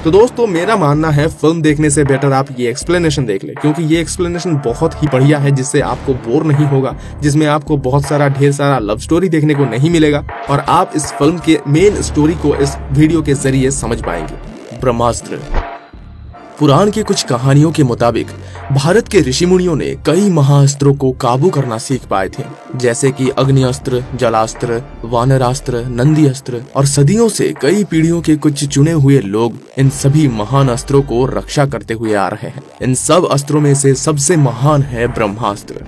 तो दोस्तों मेरा मानना है फिल्म देखने से बेटर आप ये एक्सप्लेनेशन देख ले, क्योंकि ये एक्सप्लेनेशन बहुत ही बढ़िया है, जिससे आपको बोर नहीं होगा, जिसमें आपको बहुत सारा ढेर सारा लव स्टोरी देखने को नहीं मिलेगा और आप इस फिल्म के मेन स्टोरी को इस वीडियो के जरिए समझ पाएंगे। ब्रह्मास्त्र। पुराण की कुछ कहानियों के मुताबिक भारत के ऋषि मुनियों ने कई महाअस्त्रों को काबू करना सीख पाए थे, जैसे कि अग्निअस्त्र, जलास्त्र, वानरास्त्र, नंदी अस्त्र, और सदियों से कई पीढ़ियों के कुछ चुने हुए लोग इन सभी महान अस्त्रों को रक्षा करते हुए आ रहे हैं। इन सब अस्त्रों में से सबसे महान है ब्रह्मास्त्र,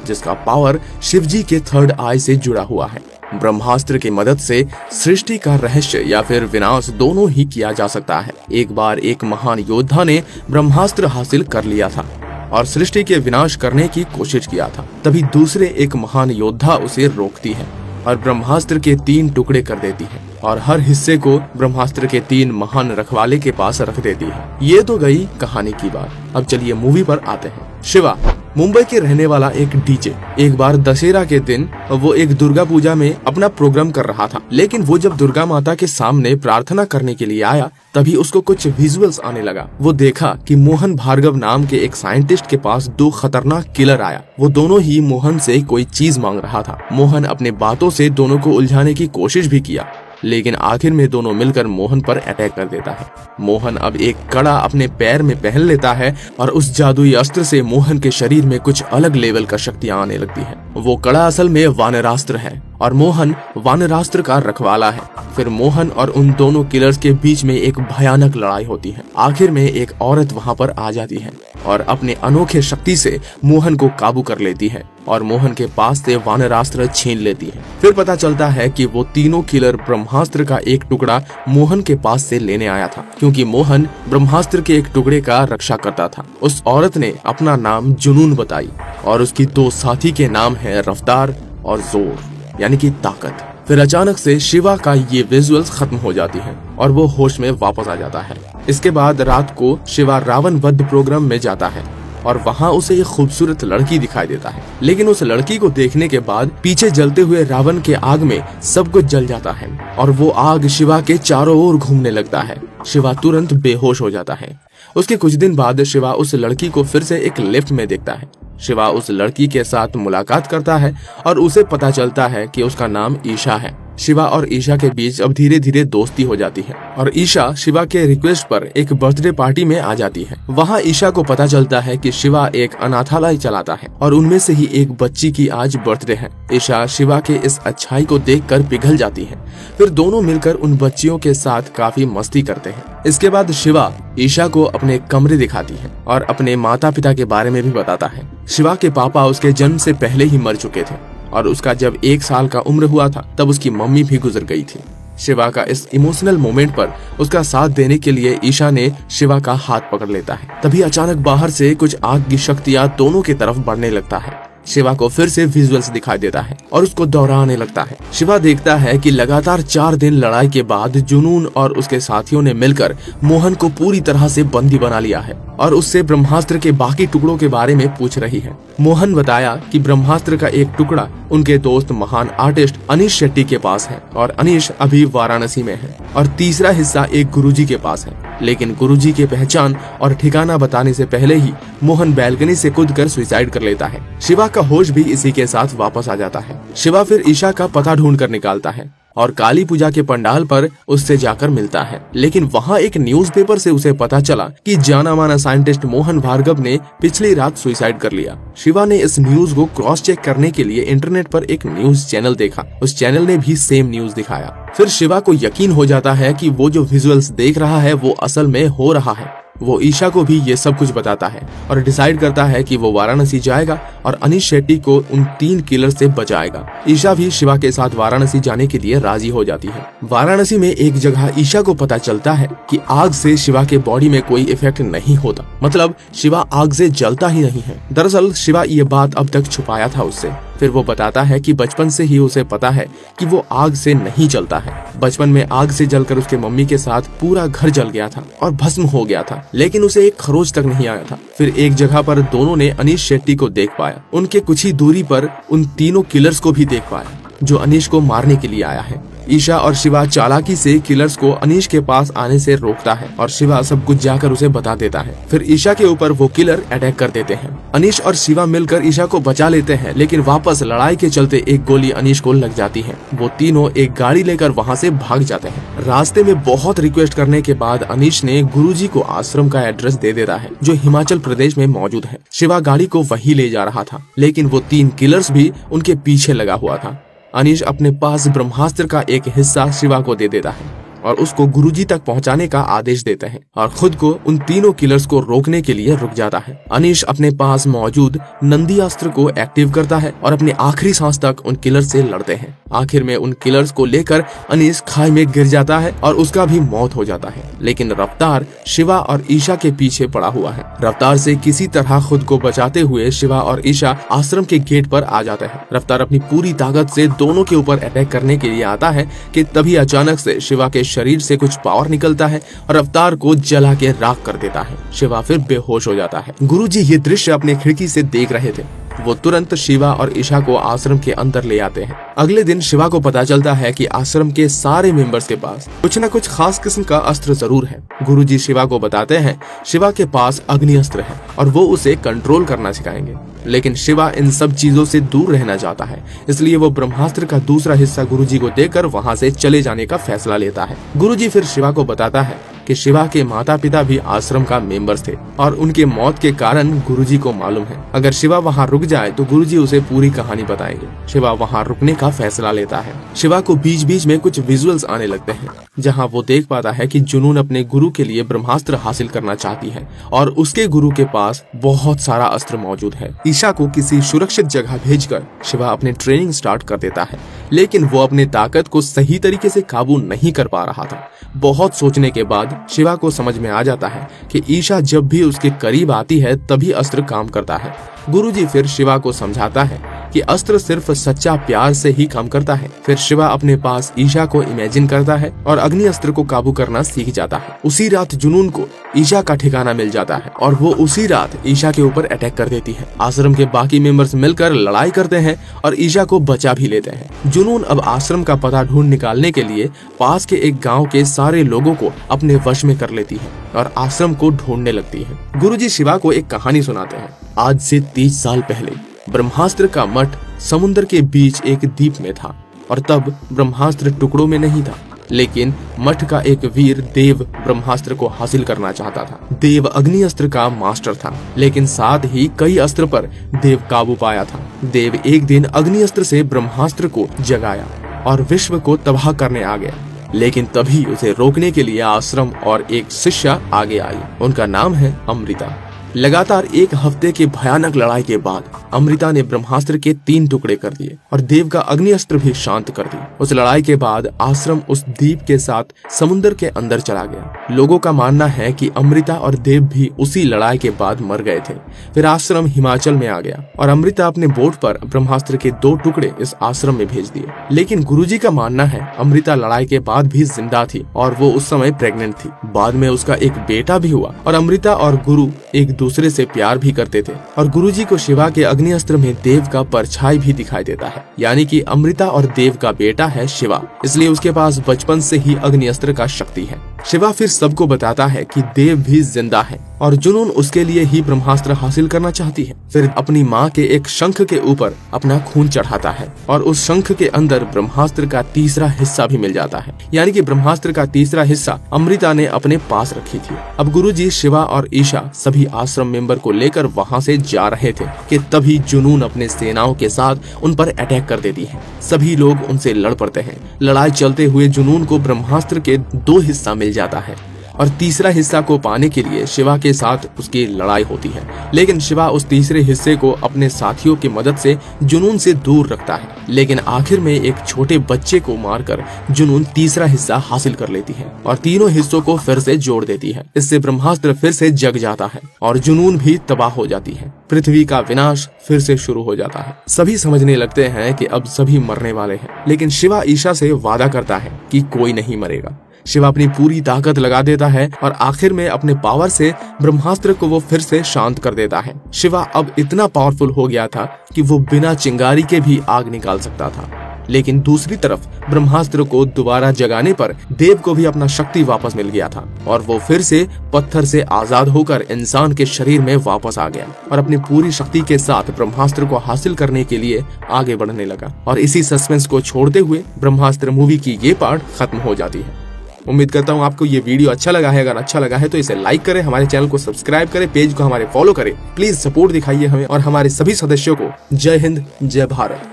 जिसका पावर शिवजी के थर्ड आई से जुड़ा हुआ है। ब्रह्मास्त्र की मदद से सृष्टि का रहस्य या फिर विनाश दोनों ही किया जा सकता है। एक बार एक महान योद्धा ने ब्रह्मास्त्र हासिल कर लिया था और सृष्टि के विनाश करने की कोशिश किया था। तभी दूसरे एक महान योद्धा उसे रोकती है और ब्रह्मास्त्र के 3 टुकड़े कर देती है और हर हिस्से को ब्रह्मास्त्र के 3 महान रखवाले के पास रख देती है। ये तो गई कहानी की बात। अब चलिए मूवी पर आते हैं। शिवा मुंबई के रहने वाला एक डीजे एक बार दशहरा के दिन वो एक दुर्गा पूजा में अपना प्रोग्राम कर रहा था, लेकिन वो जब दुर्गा माता के सामने प्रार्थना करने के लिए आया तभी उसको कुछ विजुअल्स आने लगा। वो देखा कि मोहन भार्गव नाम के एक साइंटिस्ट के पास 2 खतरनाक किलर आया। वो दोनों ही मोहन से कोई चीज मांग रहा था। मोहन अपने बातों से दोनों को उलझाने की कोशिश भी किया, लेकिन आखिर में दोनों मिलकर मोहन पर अटैक कर देता है। मोहन अब एक कड़ा अपने पैर में पहन लेता है और उस जादुई अस्त्र से मोहन के शरीर में कुछ अलग लेवल का शक्तियां आने लगती है। वो कड़ा असल में वानरास्त्र है और मोहन वानरास्त्र का रखवाला है। फिर मोहन और उन दोनों किलर्स के बीच में एक भयानक लड़ाई होती है। आखिर में एक औरत वहां पर आ जाती है और अपने अनोखे शक्ति से मोहन को काबू कर लेती है और मोहन के पास से वानरास्त्र छीन लेती है। फिर पता चलता है कि वो तीनों किलर ब्रह्मास्त्र का एक टुकड़ा मोहन के पास से लेने आया था, क्योंकि मोहन ब्रह्मास्त्र के एक टुकड़े का रक्षा करता था। उस औरत ने अपना नाम जुनून बताई और उसकी 2 साथी के नाम है रफ्तार और जोर, यानी कि ताकत। फिर अचानक से शिवा का ये विजुअल्स खत्म हो जाती है और वो होश में वापस आ जाता है। इसके बाद रात को शिवा रावण वध प्रोग्राम में जाता है और वहाँ उसे एक खूबसूरत लड़की दिखाई देता है, लेकिन उस लड़की को देखने के बाद पीछे जलते हुए रावण के आग में सब कुछ जल जाता है और वो आग शिवा के चारों ओर घूमने लगता है। शिवा तुरंत बेहोश हो जाता है। उसके कुछ दिन बाद शिवा उस लड़की को फिर से एक लिफ्ट में देखता है। शिवा उस लड़की के साथ मुलाकात करता है और उसे पता चलता है कि उसका नाम ईशा है। शिवा और ईशा के बीच अब धीरे धीरे दोस्ती हो जाती है और ईशा शिवा के रिक्वेस्ट पर एक बर्थडे पार्टी में आ जाती है। वहाँ ईशा को पता चलता है कि शिवा एक अनाथालय चलाता है और उनमें से ही एक बच्ची की आज बर्थडे है। ईशा शिवा के इस अच्छाई को देखकर पिघल जाती है। फिर दोनों मिलकर उन बच्चियों के साथ काफी मस्ती करते हैं। इसके बाद शिवा ईशा को अपने कमरे दिखाती है और अपने माता पिता के बारे में भी बताता है। शिवा के पापा उसके जन्म से पहले ही मर चुके थे और उसका जब 1 साल का उम्र हुआ था तब उसकी मम्मी भी गुजर गई थी। शिवा का इस इमोशनल मोमेंट पर उसका साथ देने के लिए ईशा ने शिवा का हाथ पकड़ लेता है। तभी अचानक बाहर से कुछ आग की शक्तियां दोनों की तरफ बढ़ने लगता है। शिवा को फिर से विजुअल्स दिखाई देता है और उसको दोहराने लगता है। शिवा देखता है कि लगातार 4 दिन लड़ाई के बाद जुनून और उसके साथियों ने मिलकर मोहन को पूरी तरह से बंदी बना लिया है और उससे ब्रह्मास्त्र के बाकी टुकड़ों के बारे में पूछ रही है। मोहन बताया कि ब्रह्मास्त्र का एक टुकड़ा उनके दोस्त महान आर्टिस्ट अनीश शेट्टी के पास है और अनीश अभी वाराणसी में है और तीसरा हिस्सा एक गुरुजी के पास है, लेकिन गुरुजी के पहचान और ठिकाना बताने से पहले ही मोहन बैल्कनी से कूदकर सुसाइड कर लेता है। शिवा का होश भी इसी के साथ वापस आ जाता है। शिवा फिर ईशा का पता ढूंढ कर निकालता है और काली पूजा के पंडाल पर उससे जाकर मिलता है, लेकिन वहाँ एक न्यूज़पेपर से उसे पता चला कि जाना माना साइंटिस्ट मोहन भार्गव ने पिछली रात सुसाइड कर लिया। शिवा ने इस न्यूज को क्रॉस चेक करने के लिए इंटरनेट पर एक न्यूज चैनल देखा। उस चैनल ने भी सेम न्यूज दिखाया। फिर शिवा को यकीन हो जाता है कि वो जो विजुअल्स देख रहा है वो असल में हो रहा है। वो ईशा को भी ये सब कुछ बताता है और डिसाइड करता है कि वो वाराणसी जाएगा और अनीश शेट्टी को उन 3 किलर से बचाएगा। ईशा भी शिवा के साथ वाराणसी जाने के लिए राजी हो जाती है। वाराणसी में एक जगह ईशा को पता चलता है कि आग से शिवा के बॉडी में कोई इफेक्ट नहीं होता, मतलब शिवा आग से जलता ही नहीं है। दरअसल शिवा ये बात अब तक छुपाया था उससे। फिर वो बताता है कि बचपन से ही उसे पता है कि वो आग से नहीं जलता है। बचपन में आग से जलकर उसके मम्मी के साथ पूरा घर जल गया था और भस्म हो गया था, लेकिन उसे एक खरोच तक नहीं आया था। फिर एक जगह पर दोनों ने अनीश शेट्टी को देख पाया। उनके कुछ ही दूरी पर उन तीनों किलर्स को भी देख पाया जो अनीश को मारने के लिए आया है। ईशा और शिवा चालाकी से किलर्स को अनीश के पास आने से रोकता है और शिवा सब कुछ जाकर उसे बता देता है। फिर ईशा के ऊपर वो किलर अटैक कर देते हैं। अनीश और शिवा मिलकर ईशा को बचा लेते हैं, लेकिन वापस लड़ाई के चलते एक गोली अनीश को लग जाती है। वो तीनों एक गाड़ी लेकर वहाँ से भाग जाते हैं। रास्ते में बहुत रिक्वेस्ट करने के बाद अनीश ने गुरुजी को आश्रम का एड्रेस दे देता है जो हिमाचल प्रदेश में मौजूद है। शिवा गाड़ी को वहीं ले जा रहा था, लेकिन वो 3 किलर्स भी उनके पीछे लगा हुआ था। अनीश अपने पास ब्रह्मास्त्र का एक हिस्सा शिवा को दे देता है और उसको गुरुजी तक पहुंचाने का आदेश देते हैं और खुद को उन तीनों किलर्स को रोकने के लिए रुक जाता है। अनीश अपने पास मौजूद नंदी अस्त्र को एक्टिव करता है और अपने आखिरी सांस तक उन किलर्स से लड़ते हैं। आखिर में उन किलर्स को लेकर अनीश खाई में गिर जाता है और उसका भी मौत हो जाता है, लेकिन रफ्तार शिवा और ईशा के पीछे पड़ा हुआ है। रफ्तार से किसी तरह खुद को बचाते हुए शिवा और ईशा आश्रम के गेट पर आ जाते हैं। रफ्तार अपनी पूरी ताकत से दोनों के ऊपर अटैक करने के लिए आता है कि तभी अचानक से शिवा के शरीर से कुछ पावर निकलता है और रफ्तार को जला के राख कर देता है। शिवा फिर बेहोश हो जाता है। गुरुजी ये दृश्य अपने खिड़की से देख रहे थे। वो तुरंत शिवा और ईशा को आश्रम के अंदर ले आते हैं। अगले दिन शिवा को पता चलता है कि आश्रम के सारे मेंबर्स के पास कुछ न कुछ खास किस्म का अस्त्र जरूर है। गुरुजी शिवा को बताते हैं शिवा के पास अग्नि अस्त्र है और वो उसे कंट्रोल करना सिखाएंगे, लेकिन शिवा इन सब चीजों से दूर रहना चाहता है, इसलिए वो ब्रह्मास्त्र का दूसरा हिस्सा गुरुजी को देकर वहाँ से चले जाने का फैसला लेता है। गुरुजी फिर शिवा को बताता है कि शिवा के माता पिता भी आश्रम का मेंबर्स थे और उनके मौत के कारण गुरुजी को मालूम है। अगर शिवा वहाँ रुक जाए तो गुरुजी उसे पूरी कहानी बताएंगे। शिवा वहाँ रुकने का फैसला लेता है। शिवा को बीच बीच में कुछ विजुअल्स आने लगते हैं जहाँ वो देख पाता है कि जुनून अपने गुरु के लिए ब्रह्मास्त्र हासिल करना चाहती है और उसके गुरु के पास बहुत सारा अस्त्र मौजूद है। ईशा को किसी सुरक्षित जगह भेजकर शिवा अपने ट्रेनिंग स्टार्ट कर देता है, लेकिन वो अपने ताकत को सही तरीके से काबू नहीं कर पा रहा था। बहुत सोचने के बाद शिवा को समझ में आ जाता है कि ईशा जब भी उसके करीब आती है तभी अस्त्र काम करता है। गुरुजी फिर शिवा को समझाता है कि अस्त्र सिर्फ सच्चा प्यार से ही काम करता है। फिर शिवा अपने पास ईशा को इमेजिन करता है और अग्नि अस्त्र को काबू करना सीख जाता है। उसी रात जुनून को ईशा का ठिकाना मिल जाता है और वो उसी रात ईशा के ऊपर अटैक कर देती है। आश्रम के बाकी मेंबर्स मिलकर लड़ाई करते हैं और ईशा को बचा भी लेते हैं। जुनून अब आश्रम का पता ढूंढ निकालने के लिए पास के एक गाँव के सारे लोगों को अपने वश में कर लेती है और आश्रम को ढूंढने लगती है। गुरुजी शिवा को एक कहानी सुनाते हैं। आज से 30 साल पहले ब्रह्मास्त्र का मठ समुद्र के बीच एक द्वीप में था और तब ब्रह्मास्त्र टुकड़ों में नहीं था, लेकिन मठ का एक वीर देव ब्रह्मास्त्र को हासिल करना चाहता था। देव अग्नि अस्त्र का मास्टर था, लेकिन साथ ही कई अस्त्र पर देव काबू पाया था। देव एक दिन अग्नि अस्त्र से ब्रह्मास्त्र को जगाया और विश्व को तबाह करने आ गया, लेकिन तभी उसे रोकने के लिए आश्रम और एक शिष्या आगे आई। उनका नाम है अमृता। लगातार 1 हफ्ते की भयानक लड़ाई के बाद अमृता ने ब्रह्मास्त्र के 3 टुकड़े कर दिए और देव का अग्नि अस्त्र भी शांत कर दिया। उस लड़ाई के बाद आश्रम उस द्वीप के साथ समुद्र के अंदर चला गया। लोगों का मानना है कि अमृता और देव भी उसी लड़ाई के बाद मर गए थे। फिर आश्रम हिमाचल में आ गया और अमृता अपने बोट पर ब्रह्मास्त्र के 2 टुकड़े इस आश्रम में भेज दिए। लेकिन गुरुजी का मानना है अमृता लड़ाई के बाद भी जिंदा थी और वो उस समय प्रेग्नेंट थी। बाद में उसका एक बेटा भी हुआ और अमृता और गुरु एक दूसरे से प्यार भी करते थे और गुरुजी को शिवा के अग्नि अस्त्र में देव का परछाई भी दिखाई देता है, यानी कि अमृता और देव का बेटा है शिवा, इसलिए उसके पास बचपन से ही अग्नि अस्त्र का शक्ति है। शिवा फिर सबको बताता है कि देव भी जिंदा है और जुनून उसके लिए ही ब्रह्मास्त्र हासिल करना चाहती है। फिर अपनी माँ के एक शंख के ऊपर अपना खून चढ़ाता है और उस शंख के अंदर ब्रह्मास्त्र का तीसरा हिस्सा भी मिल जाता है, यानी कि ब्रह्मास्त्र का तीसरा हिस्सा अमृता ने अपने पास रखी थी। अब गुरुजी शिवा और ईशा सभी आश्रम मेंबर को लेकर वहाँ से जा रहे थे कि तभी जुनून अपने सेनाओं के साथ उन पर अटैक कर देती है। सभी लोग उनसे लड़ पड़ते हैं। लड़ाई चलते हुए जुनून को ब्रह्मास्त्र के 2 हिस्सा मिल जाता है और तीसरा हिस्सा को पाने के लिए शिवा के साथ उसकी लड़ाई होती है, लेकिन शिवा उस तीसरे हिस्से को अपने साथियों की मदद से जुनून से दूर रखता है। लेकिन आखिर में एक छोटे बच्चे को मारकर जुनून तीसरा हिस्सा हासिल कर लेती है और तीनों हिस्सों को फिर से जोड़ देती है। इससे ब्रह्मास्त्र फिर से जग जाता है और जुनून भी तबाह हो जाती है। पृथ्वी का विनाश फिर से शुरू हो जाता है। सभी समझने लगते हैं कि अब सभी मरने वाले हैं, लेकिन शिवा ईशा से वादा करता है कि कोई नहीं मरेगा। शिवा अपनी पूरी ताकत लगा देता है और आखिर में अपने पावर से ब्रह्मास्त्र को वो फिर से शांत कर देता है। शिवा अब इतना पावरफुल हो गया था कि वो बिना चिंगारी के भी आग निकाल सकता था। लेकिन दूसरी तरफ ब्रह्मास्त्र को दोबारा जगाने पर देव को भी अपना शक्ति वापस मिल गया था और वो फिर से पत्थर से आजाद होकर इंसान के शरीर में वापस आ गया और अपनी पूरी शक्ति के साथ ब्रह्मास्त्र को हासिल करने के लिए आगे बढ़ने लगा। और इसी सस्पेंस को छोड़ते हुए ब्रह्मास्त्र मूवी की ये पार्ट खत्म हो जाती है। उम्मीद करता हूँ आपको ये वीडियो अच्छा लगा है। अगर अच्छा लगा है तो इसे लाइक करें, हमारे चैनल को सब्सक्राइब करें, पेज को हमारे फॉलो करें, प्लीज सपोर्ट दिखाइए हमें और हमारे सभी सदस्यों को। जय हिंद, जय भारत।